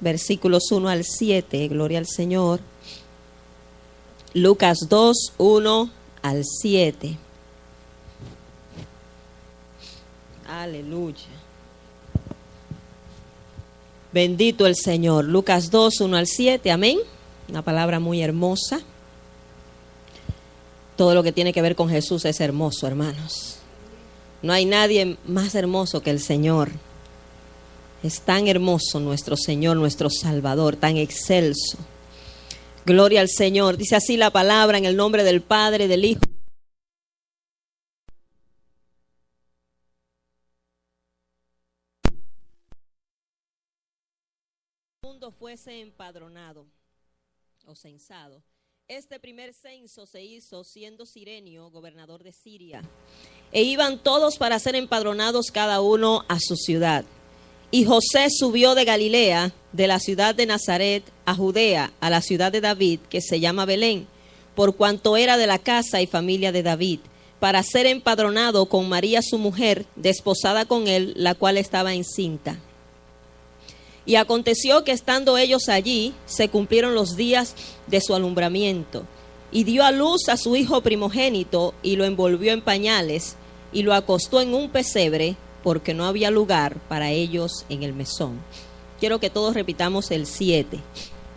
Versículos 1 al 7, gloria al Señor. Lucas 2, 1 al 7. Aleluya. Bendito el Señor. Lucas 2, 1 al 7, amén. Una palabra muy hermosa. Todo lo que tiene que ver con Jesús es hermoso, hermanos. No hay nadie más hermoso que el Señor. Es tan hermoso nuestro Señor, nuestro Salvador, tan excelso. Gloria al Señor. Dice así la palabra en el nombre del Padre, del Hijo. El mundo fuese empadronado o censado. Este primer censo se hizo siendo Cirenio gobernador de Siria. E iban todos para ser empadronados cada uno a su ciudad. Y José subió de Galilea, de la ciudad de Nazaret, a Judea, a la ciudad de David, que se llama Belén, por cuanto era de la casa y familia de David, para ser empadronado con María su mujer, desposada con él, la cual estaba encinta. Y aconteció que estando ellos allí, se cumplieron los días de su alumbramiento, y dio a luz a su hijo primogénito, y lo envolvió en pañales, y lo acostó en un pesebre, porque no había lugar para ellos en el mesón. Quiero que todos repitamos el 7.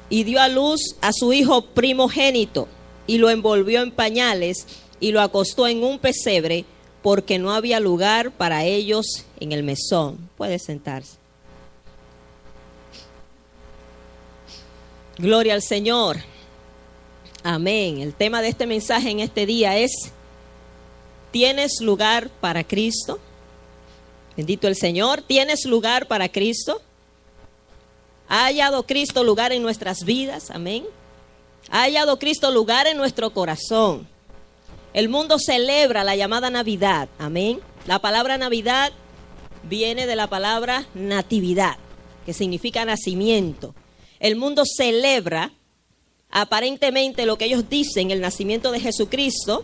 Y dio a luz a su hijo primogénito, y lo envolvió en pañales, y lo acostó en un pesebre, porque no había lugar para ellos en el mesón. Puede sentarse. Gloria al Señor. Amén. El tema de este mensaje en este día es: ¿tienes lugar para Cristo? Bendito el Señor. ¿Tienes lugar para Cristo? ¿Ha hallado Cristo lugar en nuestras vidas? Amén. ¿Ha hallado Cristo lugar en nuestro corazón? El mundo celebra la llamada Navidad. Amén. La palabra Navidad viene de la palabra natividad, que significa nacimiento. El mundo celebra aparentemente lo que ellos dicen, el nacimiento de Jesucristo.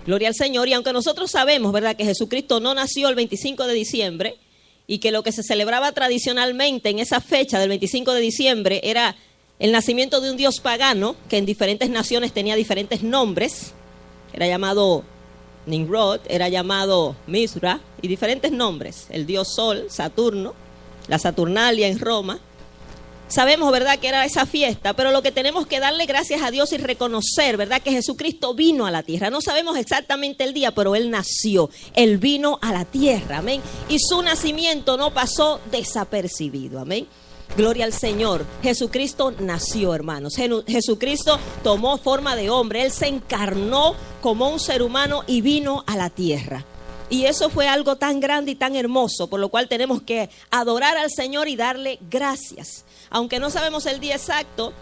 Gloria al Señor. Y aunque nosotros sabemos, ¿verdad?, que Jesucristo no nació el 25 de diciembre y que lo que se celebraba tradicionalmente en esa fecha del 25 de diciembre era el nacimiento de un dios pagano que en diferentes naciones tenía diferentes nombres. Era llamado Nimrod, era llamado Misra y diferentes nombres. El dios Sol, Saturno, la Saturnalia en Roma. Sabemos, ¿verdad?, que era esa fiesta, pero lo que tenemos que darle gracias a Dios y reconocer, ¿verdad?, que Jesucristo vino a la tierra. No sabemos exactamente el día, pero Él nació. Él vino a la tierra, amén. Y su nacimiento no pasó desapercibido, amén. Gloria al Señor. Jesucristo nació, hermanos. Jesucristo tomó forma de hombre. Él se encarnó como un ser humano y vino a la tierra. Y eso fue algo tan grande y tan hermoso, por lo cual tenemos que adorar al Señor y darle gracias. Aunque no sabemos el día exacto,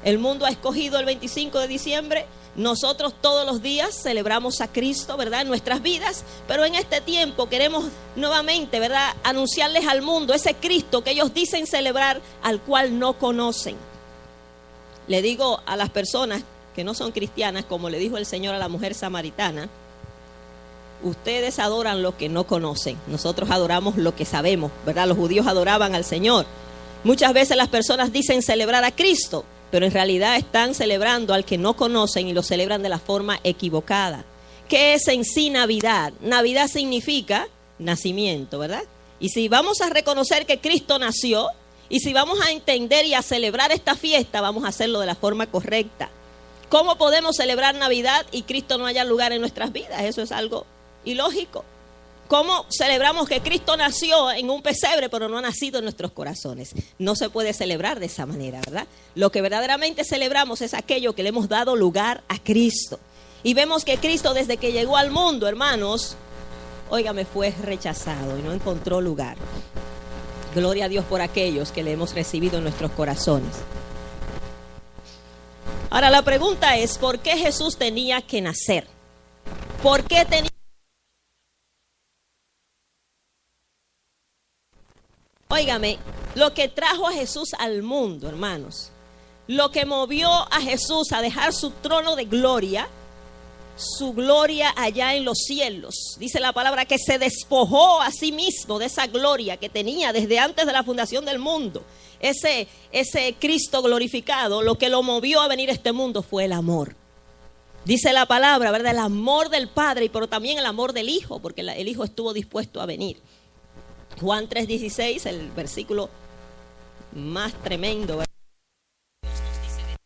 el mundo ha escogido el 25 de diciembre. Nosotros todos los días celebramos a Cristo, ¿verdad?, en nuestras vidas. Pero en este tiempo queremos nuevamente, ¿verdad?, anunciarles al mundo ese Cristo que ellos dicen celebrar, al cual no conocen. Le digo a las personas que no son cristianas, como le dijo el Señor a la mujer samaritana: ustedes adoran lo que no conocen. Nosotros adoramos lo que sabemos, ¿verdad? Los judíos adoraban al Señor. Muchas veces las personas dicen celebrar a Cristo, pero en realidad están celebrando al que no conocen y lo celebran de la forma equivocada. ¿Qué es en sí Navidad? Navidad significa nacimiento, ¿verdad? Y si vamos a reconocer que Cristo nació, y si vamos a entender y a celebrar esta fiesta, vamos a hacerlo de la forma correcta. ¿Cómo podemos celebrar Navidad y Cristo no haya lugar en nuestras vidas? Eso es algo ilógico. ¿Cómo celebramos que Cristo nació en un pesebre pero no ha nacido en nuestros corazones? No se puede celebrar de esa manera, ¿verdad? Lo que verdaderamente celebramos es aquello que le hemos dado lugar a Cristo. Y vemos que Cristo, desde que llegó al mundo, hermanos, óigame, fue rechazado y no encontró lugar. Gloria a Dios por aquellos que le hemos recibido en nuestros corazones. Ahora la pregunta es: ¿por qué Jesús tenía que nacer? ¿Por qué tenía? Óigame, lo que trajo a Jesús al mundo, hermanos, lo que movió a Jesús a dejar su trono de gloria, su gloria allá en los cielos. Dice la palabra que se despojó a sí mismo de esa gloria que tenía desde antes de la fundación del mundo. Ese Cristo glorificado, lo que lo movió a venir a este mundo fue el amor. Dice la palabra, ¿verdad? El amor del Padre, pero también el amor del Hijo, porque el Hijo estuvo dispuesto a venir. Juan 3:16, el versículo más tremendo, ¿verdad? Dios nos dice de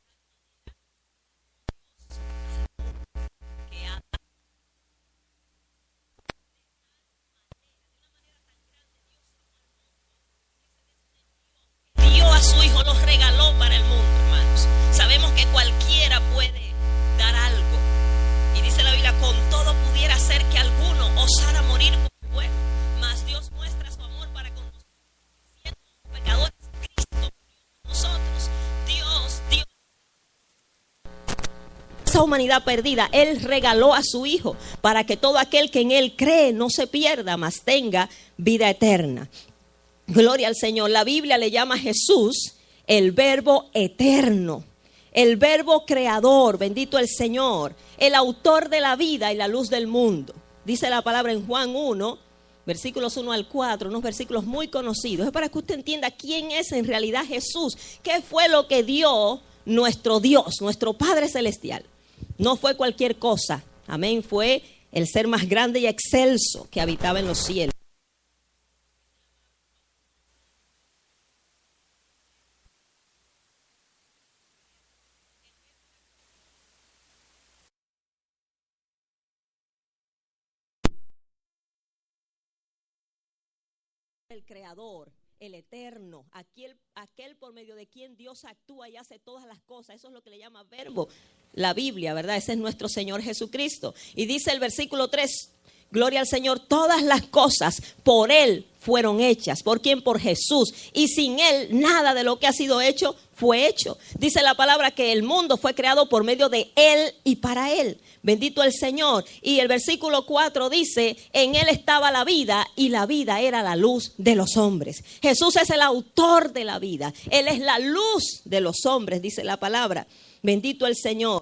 dio a su Hijo, los regaló para el mundo, hermanos. Sabemos que cualquiera puede dar algo. Y dice la Biblia, con todo pudiera ser que alguno osara morir por el bueno. Mas Dios muestra su amor para con nosotros, siendo pecadores, Cristo murió por nosotros. Dios dio esa humanidad perdida. Él regaló a su Hijo para que todo aquel que en Él cree no se pierda, mas tenga vida eterna. Gloria al Señor. La Biblia le llama a Jesús el Verbo eterno, el Verbo creador, bendito el Señor, el autor de la vida y la luz del mundo. Dice la palabra en Juan 1, versículos 1 al 4, unos versículos muy conocidos. Es para que usted entienda quién es en realidad Jesús, qué fue lo que dio nuestro Dios, nuestro Padre Celestial. No fue cualquier cosa, amén, fue el ser más grande y excelso que habitaba en los cielos. El creador, el eterno, aquel por medio de quien Dios actúa y hace todas las cosas. Eso es lo que le llama verbo la Biblia, ¿verdad? Ese es nuestro Señor Jesucristo. Y dice el versículo 3, gloria al Señor, todas las cosas por Él fueron hechas. ¿Por quién? Por Jesús. Y sin Él nada de lo que ha sido hecho fue hecho. Dice la palabra que el mundo fue creado por medio de Él y para Él. Bendito el Señor. Y el versículo 4 dice, en Él estaba la vida y la vida era la luz de los hombres. Jesús es el autor de la vida. Él es la luz de los hombres, dice la palabra. Bendito el Señor.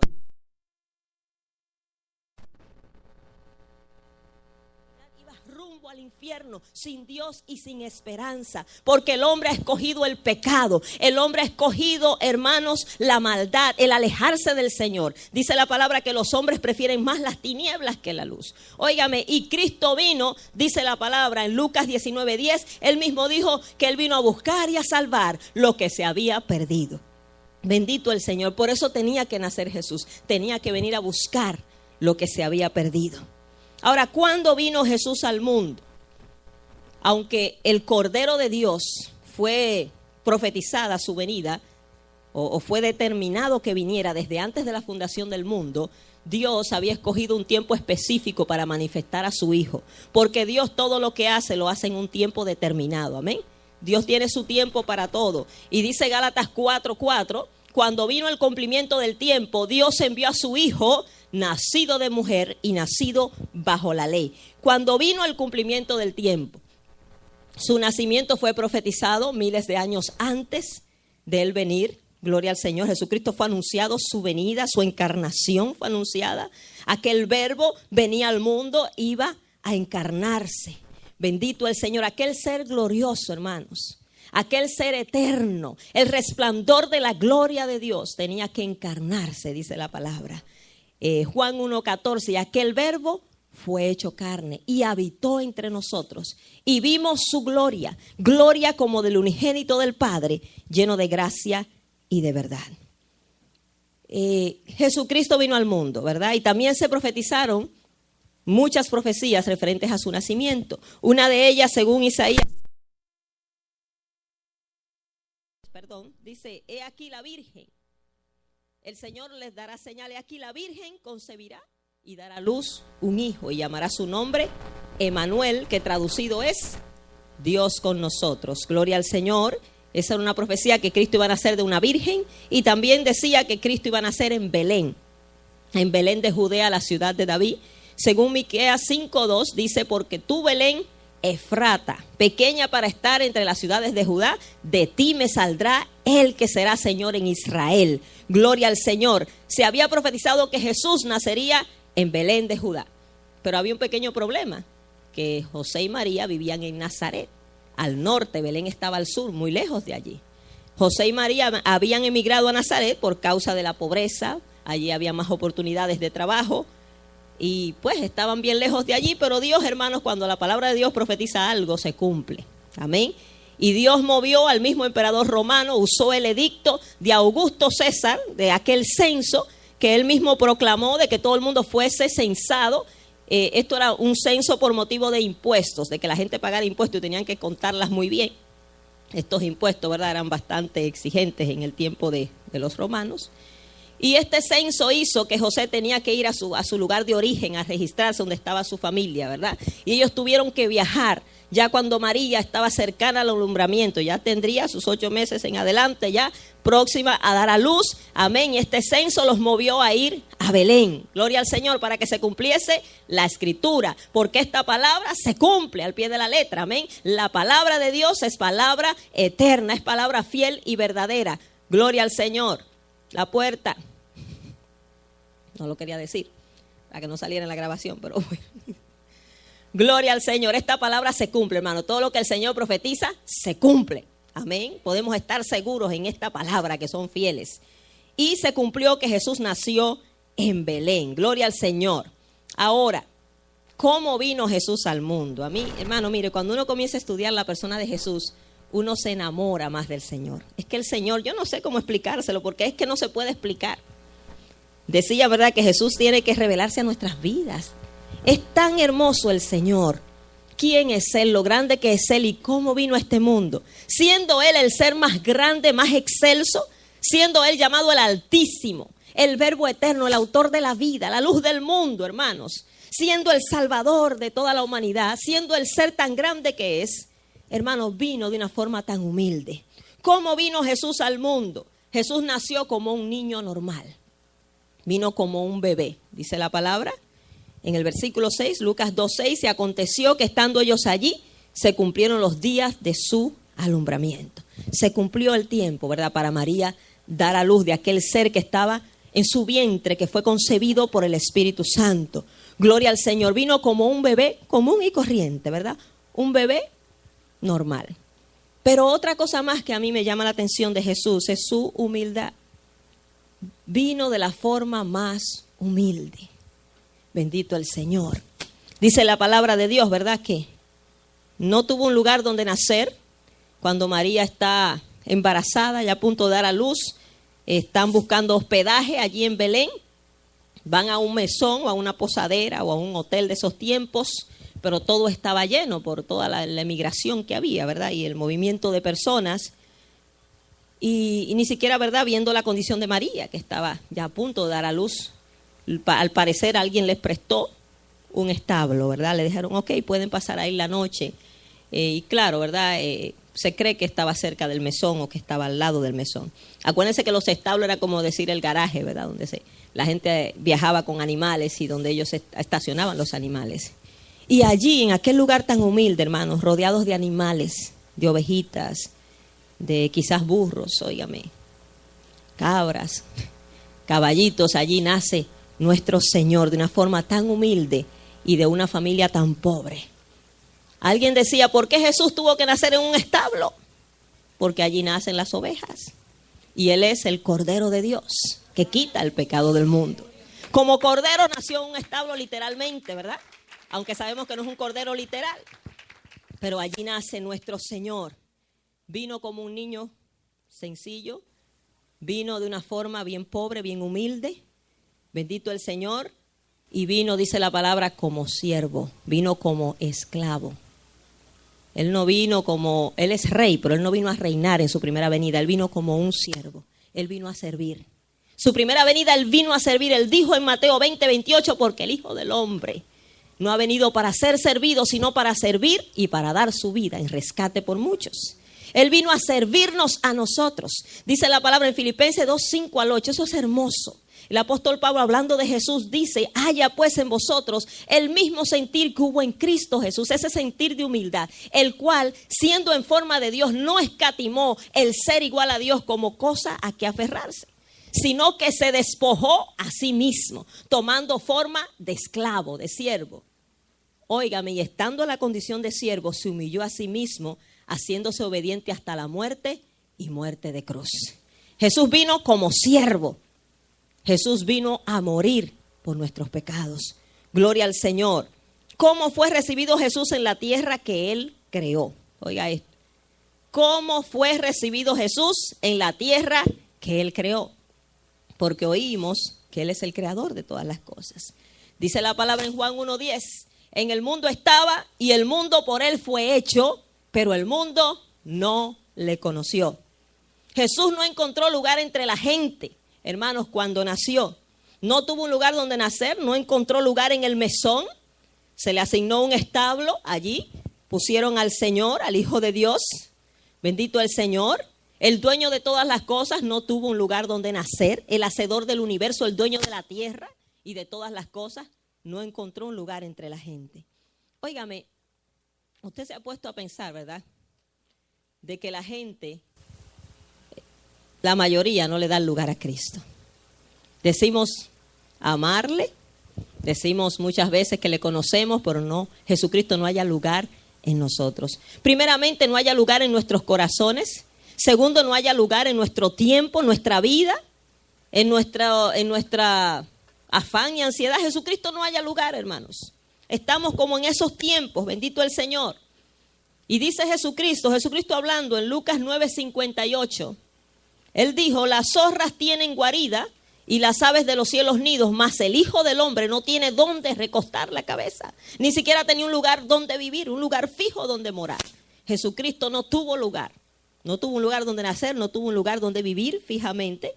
Rumbo al infierno, sin Dios y sin esperanza, porque el hombre ha escogido el pecado, el hombre ha escogido, hermanos, la maldad, el alejarse del Señor. Dice la palabra que los hombres prefieren más las tinieblas que la luz. Óigame, y Cristo vino, dice la palabra en Lucas 19:10, Él mismo dijo que Él vino a buscar y a salvar lo que se había perdido. Bendito el Señor. Por eso tenía que nacer Jesús, tenía que venir a buscar lo que se había perdido. Ahora, ¿cuándo vino Jesús al mundo? Aunque el Cordero de Dios fue profetizada su venida, o fue determinado que viniera desde antes de la fundación del mundo, Dios había escogido un tiempo específico para manifestar a su Hijo. Porque Dios todo lo que hace, lo hace en un tiempo determinado. Amén. Dios tiene su tiempo para todo. Y dice Gálatas 4:4, cuando vino el cumplimiento del tiempo, Dios envió a su Hijo, nacido de mujer y nacido bajo la ley. Cuando vino el cumplimiento del tiempo, su nacimiento fue profetizado miles de años antes de Él venir. Gloria al Señor. Jesucristo fue anunciado, su venida, su encarnación fue anunciada. Aquel verbo venía al mundo, iba a encarnarse. Bendito el Señor. Aquel ser glorioso, hermanos. Aquel ser eterno, el resplandor de la gloria de Dios tenía que encarnarse, dice la palabra. Juan 1:14, y aquel verbo fue hecho carne y habitó entre nosotros y vimos su gloria, gloria como del unigénito del Padre, lleno de gracia y de verdad. Jesucristo vino al mundo, ¿verdad? Y también se profetizaron muchas profecías referentes a su nacimiento. Una de ellas, según Isaías, dice, he aquí la Virgen. El Señor les dará señales. Aquí la Virgen concebirá y dará a luz un hijo y llamará su nombre Emanuel, que traducido es Dios con nosotros. Gloria al Señor. Esa era una profecía que Cristo iba a nacer de una virgen y también decía que Cristo iba a nacer en Belén de Judea, la ciudad de David. Según Miqueas 5:2 dice, porque tú, Belén, Efrata, pequeña para estar entre las ciudades de Judá, de ti me saldrá el que será Señor en Israel. Gloria al Señor. Se había profetizado que Jesús nacería en Belén de Judá. Pero había un pequeño problema, que José y María vivían en Nazaret, al norte. Belén estaba al sur, muy lejos de allí. José y María habían emigrado a Nazaret por causa de la pobreza. Allí había más oportunidades de trabajo y pues estaban bien lejos de allí, pero Dios, hermanos, cuando la palabra de Dios profetiza algo, se cumple. Amén. Y Dios movió al mismo emperador romano, usó el edicto de Augusto César, de aquel censo que él mismo proclamó, de que todo el mundo fuese censado. Esto era un censo por motivo de impuestos, de que la gente pagara impuestos y tenían que contarlas muy bien. Estos impuestos, ¿verdad?, eran bastante exigentes en el tiempo de los romanos. Y este censo hizo que José tenía que ir a su lugar de origen, a registrarse donde estaba su familia, ¿verdad? Y ellos tuvieron que viajar ya cuando María estaba cercana al alumbramiento, ya tendría sus 8 meses en adelante, ya próxima a dar a luz. Amén. Y este censo los movió a ir a Belén. Gloria al Señor, para que se cumpliese la escritura, porque esta palabra se cumple al pie de la letra. Amén. La palabra de Dios es palabra eterna, es palabra fiel y verdadera. Gloria al Señor. La puerta, no lo quería decir para que no saliera en la grabación, pero bueno. Gloria al Señor, esta palabra se cumple, hermano. Todo lo que el Señor profetiza se cumple. Amén. Podemos estar seguros en esta palabra, que son fieles. Y se cumplió que Jesús nació en Belén. Gloria al Señor. Ahora, ¿cómo vino Jesús al mundo? A mí, hermano, mire, cuando uno comienza a estudiar la persona de Jesús, uno se enamora más del Señor. Es que el Señor, yo no sé cómo explicárselo, porque es que no se puede explicar. Decía, ¿verdad?, que Jesús tiene que revelarse a nuestras vidas. Es tan hermoso el Señor. ¿Quién es Él? Lo grande que es Él y cómo vino a este mundo. Siendo Él el ser más grande, más excelso, siendo Él llamado el Altísimo, el Verbo eterno, el autor de la vida, la luz del mundo, hermanos. Siendo el Salvador de toda la humanidad, siendo el ser tan grande que es, hermanos, vino de una forma tan humilde. ¿Cómo vino Jesús al mundo? Jesús nació como un niño normal. Vino como un bebé, dice la palabra. En el versículo 6, Lucas 2:6, y aconteció que estando ellos allí, se cumplieron los días de su alumbramiento. Se cumplió el tiempo, ¿verdad?, para María dar a luz de aquel ser que estaba en su vientre, que fue concebido por el Espíritu Santo. Gloria al Señor. Vino como un bebé común y corriente, ¿verdad? Un bebé normal. Pero otra cosa más que a mí me llama la atención de Jesús es su humildad. Vino de la forma más humilde. Bendito el Señor. Dice la palabra de Dios, ¿verdad?, que no tuvo un lugar donde nacer. Cuando María está embarazada, ya a punto de dar a luz, están buscando hospedaje allí en Belén. Van a un mesón o a una posadera o a un hotel de esos tiempos, pero todo estaba lleno por toda la emigración que había, ¿verdad?, y el movimiento de personas. Y ni siquiera, ¿verdad?, viendo la condición de María, que estaba ya a punto de dar a luz. Al parecer alguien les prestó un establo, ¿verdad? Le dijeron, ok, pueden pasar ahí la noche. Y claro, ¿verdad? Se cree que estaba cerca del mesón o que estaba al lado del mesón. Acuérdense que los establos era como decir el garaje, ¿verdad? Donde la gente viajaba con animales y donde ellos estacionaban los animales. Y allí, en aquel lugar tan humilde, hermanos, rodeados de animales, de ovejitas, de quizás burros, óigame, cabras, caballitos, allí nace nuestro Señor de una forma tan humilde y de una familia tan pobre. Alguien decía, ¿por qué Jesús tuvo que nacer en un establo? Porque allí nacen las ovejas. Y Él es el Cordero de Dios, que quita el pecado del mundo. Como cordero nació en un establo literalmente, ¿verdad? Aunque sabemos que no es un cordero literal. Pero allí nace nuestro Señor. Vino como un niño sencillo. Vino de una forma bien pobre, bien humilde. Bendito el Señor. Y vino, dice la palabra, como siervo. Vino como esclavo. Él no vino como, Él es rey, pero Él no vino a reinar en su primera venida. Él vino como un siervo. Él vino a servir. Su primera venida Él vino a servir. Él dijo en Mateo 20:28, porque el Hijo del Hombre no ha venido para ser servido, sino para servir y para dar su vida en rescate por muchos. Él vino a servirnos a nosotros. Dice la palabra en Filipenses 2:5-8. Eso es hermoso. El apóstol Pablo, hablando de Jesús, dice, haya pues en vosotros el mismo sentir que hubo en Cristo Jesús, ese sentir de humildad, el cual, siendo en forma de Dios, no escatimó el ser igual a Dios como cosa a que aferrarse, sino que se despojó a sí mismo, tomando forma de esclavo, de siervo. Óigame, y estando en la condición de siervo, se humilló a sí mismo, haciéndose obediente hasta la muerte y muerte de cruz. Jesús vino como siervo. Jesús vino a morir por nuestros pecados. Gloria al Señor. ¿Cómo fue recibido Jesús en la tierra que Él creó? Oiga esto. ¿Cómo fue recibido Jesús en la tierra que Él creó? Porque oímos que Él es el creador de todas las cosas. Dice la palabra en Juan 1:10. En el mundo estaba y el mundo por Él fue hecho, pero el mundo no le conoció. Jesús no encontró lugar entre la gente, hermanos, cuando nació. No tuvo un lugar donde nacer, no encontró lugar en el mesón. Se le asignó un establo allí. Pusieron al Señor, al Hijo de Dios. Bendito el Señor. El dueño de todas las cosas no tuvo un lugar donde nacer. El hacedor del universo, el dueño de la tierra y de todas las cosas, no encontró un lugar entre la gente. Óigame, usted se ha puesto a pensar, ¿verdad? De que la gente, la mayoría, no le da lugar a Cristo. Decimos amarle, decimos muchas veces que le conocemos, pero no, Jesucristo no haya lugar en nosotros. Primeramente, no haya lugar en nuestros corazones. Segundo, no haya lugar en nuestro tiempo, nuestra vida, en nuestra afán y ansiedad. Jesucristo no haya lugar, hermanos. Estamos como en esos tiempos, bendito el Señor. Y dice Jesucristo hablando en Lucas 9:58, Él dijo, las zorras tienen guarida y las aves de los cielos nidos, mas el Hijo del Hombre no tiene dónde recostar la cabeza. Ni siquiera tenía un lugar donde vivir, un lugar fijo donde morar. Jesucristo no tuvo lugar. No tuvo un lugar donde nacer, no tuvo un lugar donde vivir fijamente.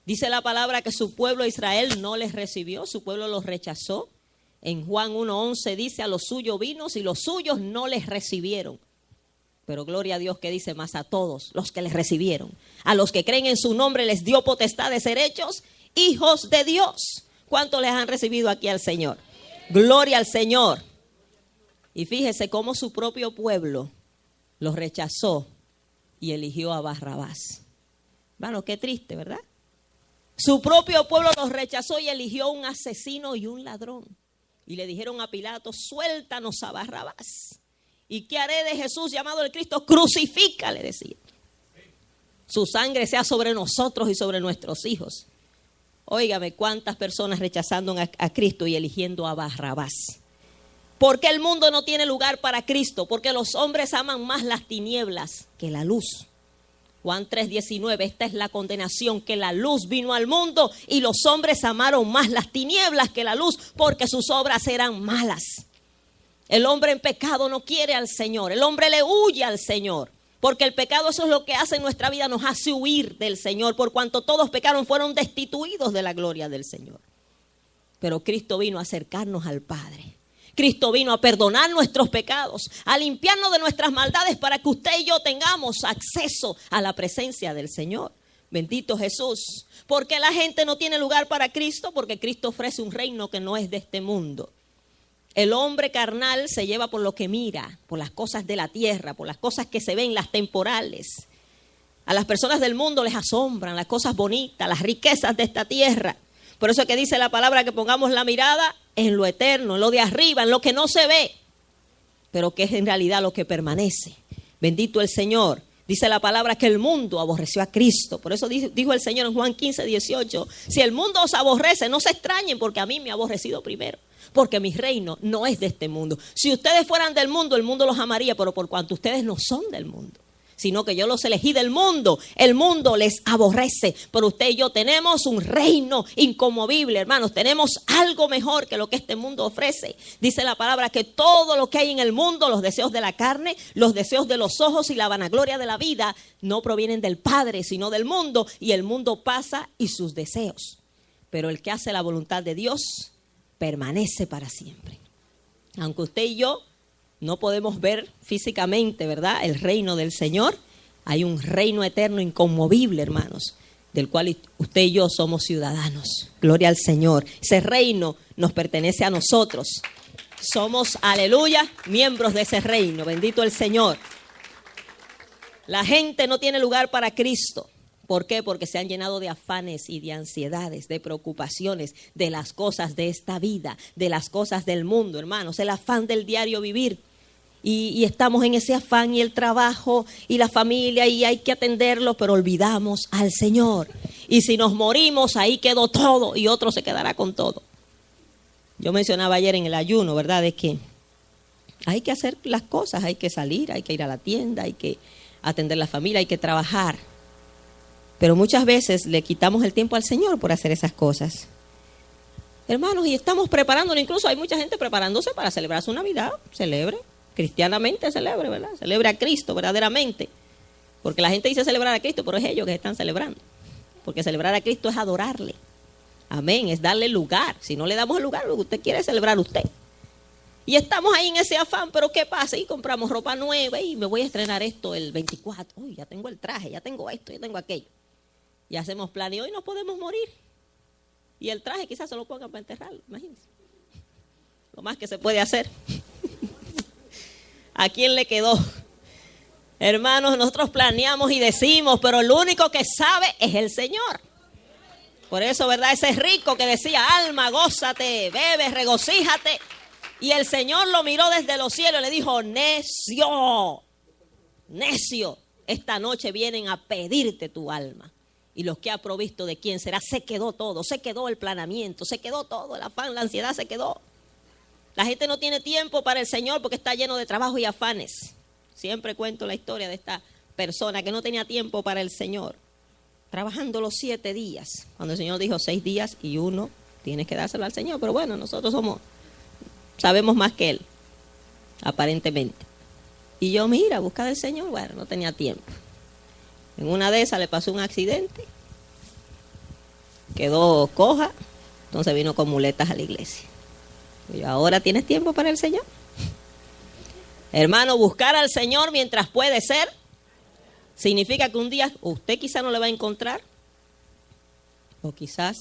Dice la palabra que su pueblo Israel no les recibió, su pueblo los rechazó. En Juan 1:11 dice, a los suyos vino y los suyos no les recibieron. Pero gloria a Dios que dice, más a todos los que les recibieron, a los que creen en su nombre les dio potestad de ser hechos hijos de Dios. ¿Cuántos les han recibido aquí al Señor? Gloria al Señor. Y fíjese cómo su propio pueblo los rechazó y eligió a Barrabás. Bueno, qué triste, ¿verdad? Su propio pueblo los rechazó y eligió un asesino y un ladrón. Y le dijeron a Pilato, suéltanos a Barrabás. ¿Y qué haré de Jesús llamado el Cristo? Crucifícale, decía. Su sangre sea sobre nosotros y sobre nuestros hijos. Óigame, cuántas personas rechazando a Cristo y eligiendo a Barrabás. ¿Por qué el mundo no tiene lugar para Cristo? Porque los hombres aman más las tinieblas que la luz. Juan 3:19, esta es la condenación, que la luz vino al mundo y los hombres amaron más las tinieblas que la luz porque sus obras eran malas. El hombre en pecado no quiere al Señor, el hombre le huye al Señor, porque el pecado, eso es lo que hace en nuestra vida, nos hace huir del Señor, por cuanto todos pecaron, fueron destituidos de la gloria del Señor. Pero Cristo vino a acercarnos al Padre. Cristo vino a perdonar nuestros pecados, a limpiarnos de nuestras maldades para que usted y yo tengamos acceso a la presencia del Señor. Bendito Jesús. ¿Por qué la gente no tiene lugar para Cristo? Porque Cristo ofrece un reino que no es de este mundo. El hombre carnal se lleva por lo que mira, por las cosas de la tierra, por las cosas que se ven, las temporales. A las personas del mundo les asombran las cosas bonitas, las riquezas de esta tierra. Por eso es que dice la palabra que pongamos la mirada en lo eterno, en lo de arriba, en lo que no se ve, pero que es en realidad lo que permanece. Bendito el Señor. Dice la palabra que el mundo aborreció a Cristo. Por eso dijo el Señor en Juan 15:18, si el mundo os aborrece, no se extrañen porque a mí me ha aborrecido primero. Porque mi reino no es de este mundo. Si ustedes fueran del mundo, el mundo los amaría, pero por cuanto ustedes no son del mundo, sino que yo los elegí del mundo, el mundo les aborrece. Pero usted y yo tenemos un reino inconmovible, hermanos. Tenemos algo mejor que lo que este mundo ofrece. Dice la palabra que todo lo que hay en el mundo, los deseos de la carne, los deseos de los ojos y la vanagloria de la vida, no provienen del Padre, sino del mundo. Y el mundo pasa y sus deseos. Pero el que hace la voluntad de Dios permanece para siempre. Aunque usted y yo no podemos ver físicamente, ¿verdad?, el reino del Señor, hay un reino eterno inconmovible, hermanos, del cual usted y yo somos ciudadanos. Gloria al Señor. Ese reino nos pertenece a nosotros. Somos, aleluya, miembros de ese reino. Bendito el Señor. La gente no tiene lugar para Cristo ¿Por qué? Porque se han llenado de afanes y de ansiedades, de preocupaciones, de las cosas de esta vida, de las cosas del mundo, hermanos, el afán del diario vivir. Y estamos en ese afán y el trabajo y la familia y hay que atenderlo, pero olvidamos al Señor. Y si nos morimos, ahí quedó todo y otro se quedará con todo. Yo mencionaba ayer en el ayuno, ¿verdad? De que hay que hacer las cosas, hay que salir, hay que ir a la tienda, hay que atender la familia, hay que trabajar. Pero muchas veces le quitamos el tiempo al Señor por hacer esas cosas. Hermanos, y estamos preparándonos, incluso hay mucha gente preparándose para celebrar su Navidad, celebre, cristianamente celebre, ¿verdad? Celebre a Cristo verdaderamente. Porque la gente dice celebrar a Cristo, pero es ellos que están celebrando. Porque celebrar a Cristo es adorarle. Amén, es darle lugar. Si no le damos el lugar, lo que usted quiere es celebrar usted. Y estamos ahí en ese afán, pero ¿qué pasa? Y compramos ropa nueva y me voy a estrenar esto el 24. Uy, ya tengo el traje, ya tengo esto, ya tengo aquello. Y hacemos plan y hoy nos podemos morir. Y el traje quizás se lo pongan para enterrarlo, imagínense. Lo más que se puede hacer. ¿A quién le quedó? Hermanos, nosotros planeamos y decimos, pero el único que sabe es el Señor. Por eso, ¿verdad? Ese rico que decía, alma, gózate, bebe, regocíjate. Y el Señor lo miró desde los cielos y le dijo, necio, necio, esta noche vienen a pedirte tu alma. Y los que ha provisto de quién será, se quedó todo, se quedó el planeamiento, se quedó todo, el afán, la ansiedad se quedó. La gente no tiene tiempo para el Señor porque está lleno de trabajo y afanes. Siempre cuento la historia de esta persona que no tenía tiempo para el Señor, trabajando los 7 días, cuando el Señor dijo 6 días y 1, tienes que dárselo al Señor. Pero bueno, nosotros sabemos más que Él, aparentemente. Y yo, mira, buscar al Señor, bueno, no tenía tiempo. En una de esas le pasó un accidente, quedó coja, entonces vino con muletas a la iglesia. Y ahora tienes tiempo para el Señor. Hermano, buscar al Señor mientras puede ser, significa que un día usted quizás no le va a encontrar, o quizás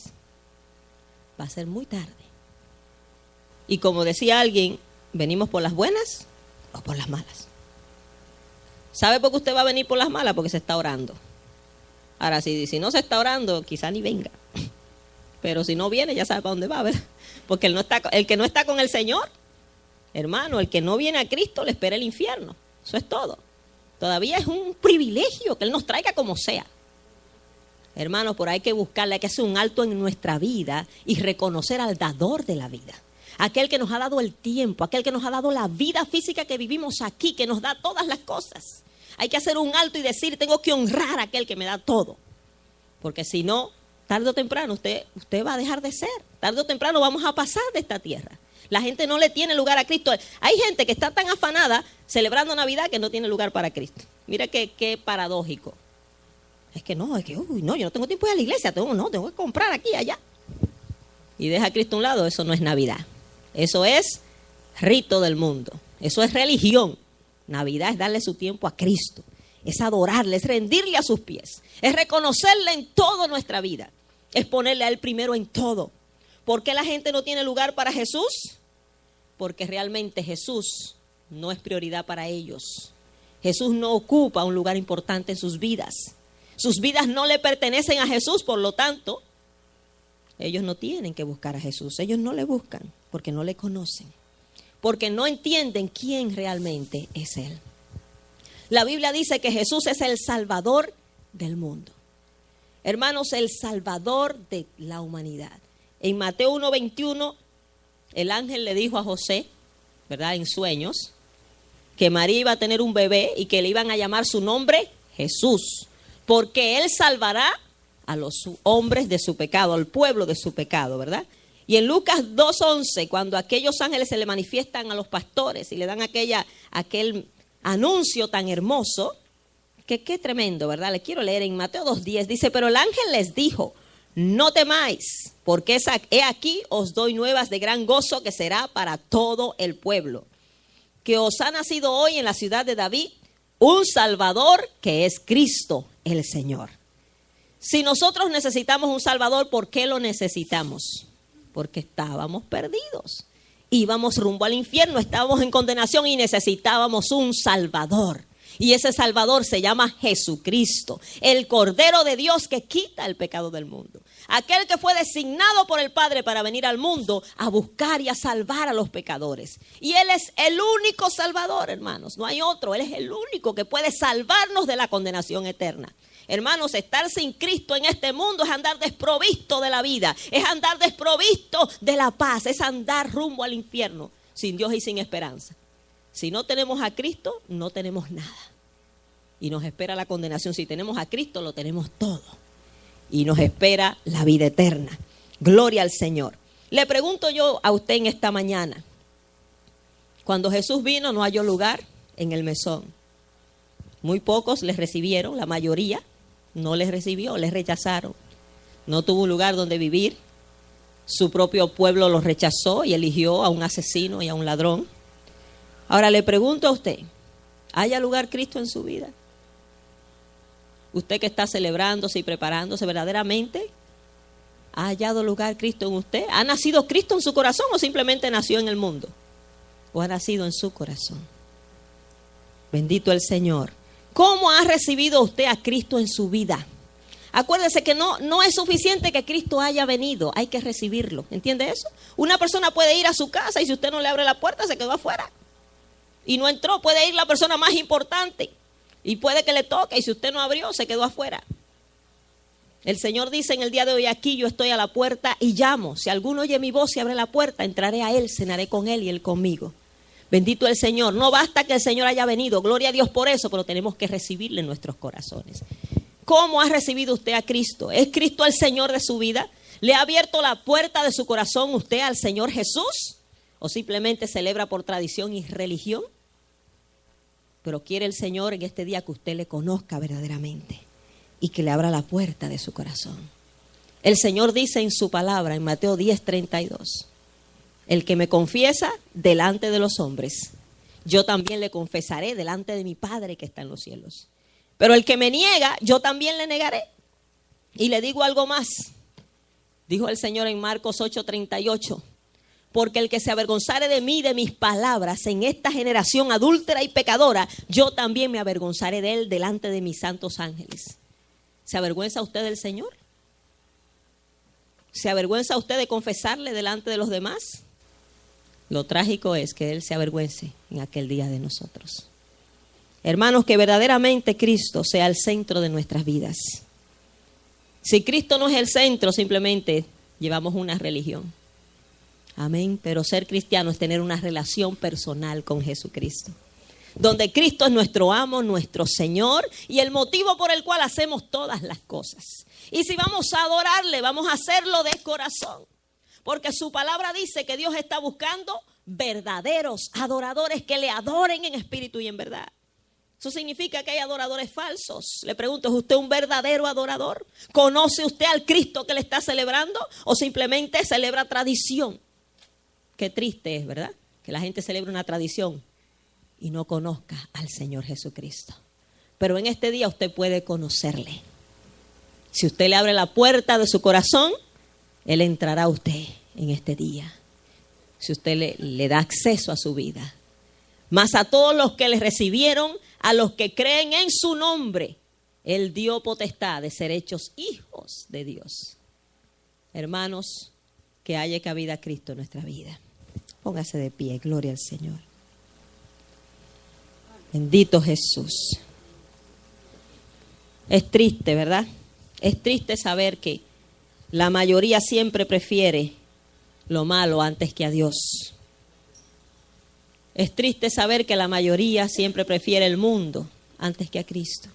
va a ser muy tarde. Y como decía alguien, ¿venimos por las buenas o por las malas? ¿Sabe por qué usted va a venir por las malas? Porque se está orando. Ahora, si no se está orando, quizá ni venga. Pero si no viene, ya sabe para dónde va, ¿verdad? Porque el que no está con el Señor, hermano, el que no viene a Cristo, le espera el infierno. Eso es todo. Todavía es un privilegio que Él nos traiga como sea. Hermanos, por ahí hay que buscarle, hay que hacer un alto en nuestra vida y reconocer al dador de la vida. Aquel que nos ha dado el tiempo, aquel que nos ha dado la vida física que vivimos aquí, que nos da todas las cosas. Hay que hacer un alto y decir, tengo que honrar a aquel que me da todo. Porque si no, tarde o temprano usted va a dejar de ser. Tarde o temprano vamos a pasar de esta tierra. La gente no le tiene lugar a Cristo. Hay gente que está tan afanada celebrando Navidad que no tiene lugar para Cristo. Mira qué paradójico. Es que no, yo no tengo tiempo de ir a la iglesia, tengo que comprar aquí y allá. Y deja a Cristo a un lado, eso no es Navidad. Eso es rito del mundo. Eso es religión. Navidad es darle su tiempo a Cristo. Es adorarle, es rendirle a sus pies. Es reconocerle en toda nuestra vida. Es ponerle a Él primero en todo. ¿Por qué la gente no tiene lugar para Jesús? Porque realmente Jesús no es prioridad para ellos. Jesús no ocupa un lugar importante en sus vidas. Sus vidas no le pertenecen a Jesús, por lo tanto, ellos no tienen que buscar a Jesús. Ellos no le buscan porque no le conocen. Porque no entienden quién realmente es Él. La Biblia dice que Jesús es el Salvador del mundo. Hermanos, el Salvador de la humanidad. En Mateo 1:21, el ángel le dijo a José, ¿verdad? En sueños, que María iba a tener un bebé y que le iban a llamar su nombre Jesús. Porque Él salvará a los hombres de su pecado, al pueblo de su pecado, ¿verdad? Y en Lucas 2:11, cuando aquellos ángeles se le manifiestan a los pastores y le dan aquel anuncio tan hermoso, que qué tremendo, ¿verdad? Le quiero leer en Mateo 2:10, dice, pero el ángel les dijo, no temáis, porque he aquí os doy nuevas de gran gozo que será para todo el pueblo, que os ha nacido hoy en la ciudad de David un Salvador que es Cristo el Señor. Si nosotros necesitamos un Salvador, ¿por qué lo necesitamos? Porque estábamos perdidos. Íbamos rumbo al infierno, estábamos en condenación y necesitábamos un Salvador. Y ese Salvador se llama Jesucristo, el Cordero de Dios que quita el pecado del mundo. Aquel que fue designado por el Padre para venir al mundo a buscar y a salvar a los pecadores. Y Él es el único Salvador, hermanos. No hay otro. Él es el único que puede salvarnos de la condenación eterna. Hermanos, estar sin Cristo en este mundo es andar desprovisto de la vida. Es andar desprovisto de la paz. Es andar rumbo al infierno, sin Dios y sin esperanza. Si no tenemos a Cristo, no tenemos nada. Y nos espera la condenación. Si tenemos a Cristo, lo tenemos todo. Y nos espera la vida eterna. Gloria al Señor. Le pregunto yo a usted en esta mañana. Cuando Jesús vino, no halló lugar en el mesón. Muy pocos les recibieron, la mayoría no les recibió, les rechazaron. No tuvo un lugar donde vivir. Su propio pueblo los rechazó y eligió a un asesino y a un ladrón. Ahora le pregunto a usted, ¿haya lugar Cristo en su vida? Usted que está celebrándose y preparándose, ¿verdaderamente ha hallado lugar Cristo en usted? ¿Ha nacido Cristo en su corazón o simplemente nació en el mundo? ¿O ha nacido en su corazón? Bendito el Señor. ¿Cómo ha recibido usted a Cristo en su vida? Acuérdese que no es suficiente que Cristo haya venido, hay que recibirlo. ¿Entiende eso? Una persona puede ir a su casa y si usted no le abre la puerta se quedó afuera. Y no entró, puede ir la persona más importante. Y puede que le toque y si usted no abrió, se quedó afuera. El Señor dice en el día de hoy, aquí yo estoy a la puerta y llamo. Si alguno oye mi voz y abre la puerta, entraré a Él, cenaré con Él y Él conmigo. Bendito el Señor. No basta que el Señor haya venido, gloria a Dios por eso, pero tenemos que recibirle en nuestros corazones. ¿Cómo ha recibido usted a Cristo? ¿Es Cristo el Señor de su vida? ¿Le ha abierto la puerta de su corazón usted al Señor Jesús? ¿O simplemente celebra por tradición y religión? Pero quiere el Señor en este día que usted le conozca verdaderamente y que le abra la puerta de su corazón. El Señor dice en su palabra, en Mateo 10:32, el que me confiesa delante de los hombres, yo también le confesaré delante de mi Padre que está en los cielos. Pero el que me niega, yo también le negaré. Y le digo algo más. Dijo el Señor en Marcos 8:38. Porque el que se avergonzare de mí, de mis palabras, en esta generación adúltera y pecadora, yo también me avergonzaré de él delante de mis santos ángeles. ¿Se avergüenza usted del Señor? ¿Se avergüenza usted de confesarle delante de los demás? Lo trágico es que Él se avergüence en aquel día de nosotros. Hermanos, que verdaderamente Cristo sea el centro de nuestras vidas. Si Cristo no es el centro, simplemente llevamos una religión. Amén. Pero ser cristiano es tener una relación personal con Jesucristo. Donde Cristo es nuestro amo, nuestro Señor y el motivo por el cual hacemos todas las cosas. Y si vamos a adorarle, vamos a hacerlo de corazón. Porque su palabra dice que Dios está buscando verdaderos adoradores que le adoren en espíritu y en verdad. Eso significa que hay adoradores falsos. Le pregunto, ¿es usted un verdadero adorador? ¿Conoce usted al Cristo que le está celebrando o simplemente celebra tradición? Qué triste es, ¿verdad? Que la gente celebre una tradición y no conozca al Señor Jesucristo. Pero en este día usted puede conocerle. Si usted le abre la puerta de su corazón, Él entrará a usted en este día. Si usted le da acceso a su vida. Mas a todos los que le recibieron, a los que creen en su nombre, Él dio potestad de ser hechos hijos de Dios. Hermanos, que haya cabida Cristo en nuestra vida. Póngase de pie, gloria al Señor. Bendito Jesús. Es triste, ¿verdad? Es triste saber que la mayoría siempre prefiere lo malo antes que a Dios. Es triste saber que la mayoría siempre prefiere el mundo antes que a Cristo.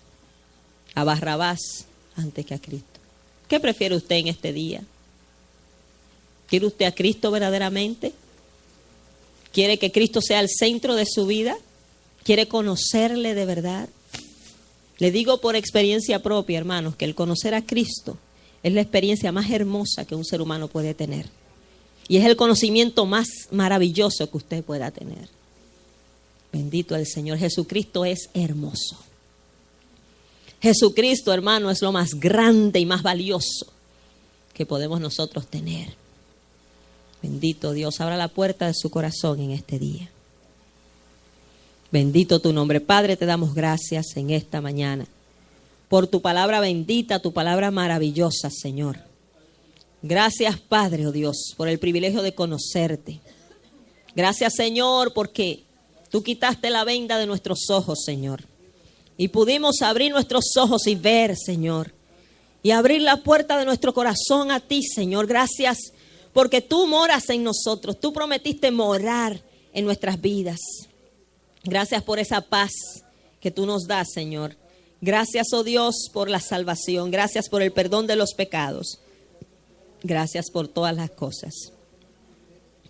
A Barrabás antes que a Cristo. ¿Qué prefiere usted en este día? ¿Quiere usted a Cristo verdaderamente? ¿Quiere que Cristo sea el centro de su vida? ¿Quiere conocerle de verdad? Le digo por experiencia propia, hermanos, que el conocer a Cristo es la experiencia más hermosa que un ser humano puede tener. Y es el conocimiento más maravilloso que usted pueda tener. Bendito el Señor. Jesucristo es hermoso. Jesucristo, hermano, es lo más grande y más valioso que podemos nosotros tener. Bendito Dios. Abra la puerta de su corazón en este día. Bendito tu nombre. Padre, te damos gracias en esta mañana por tu palabra bendita, tu palabra maravillosa, Señor. Gracias, Padre, oh Dios, por el privilegio de conocerte. Gracias, Señor, porque tú quitaste la venda de nuestros ojos, Señor. Y pudimos abrir nuestros ojos y ver, Señor. Y abrir la puerta de nuestro corazón a ti, Señor. Gracias porque tú moras en nosotros. Tú prometiste morar en nuestras vidas. Gracias por esa paz que tú nos das, Señor. Gracias, oh Dios, por la salvación. Gracias por el perdón de los pecados. Gracias por todas las cosas.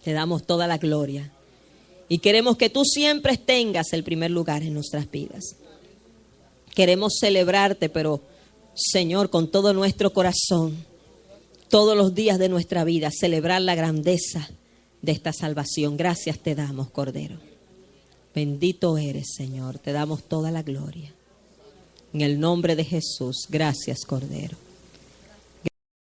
Te damos toda la gloria. Y queremos que tú siempre tengas el primer lugar en nuestras vidas. Queremos celebrarte, pero, Señor, con todo nuestro corazón, todos los días de nuestra vida, celebrar la grandeza de esta salvación. Gracias te damos, Cordero. Bendito eres, Señor. Te damos toda la gloria. En el nombre de Jesús, gracias, Cordero.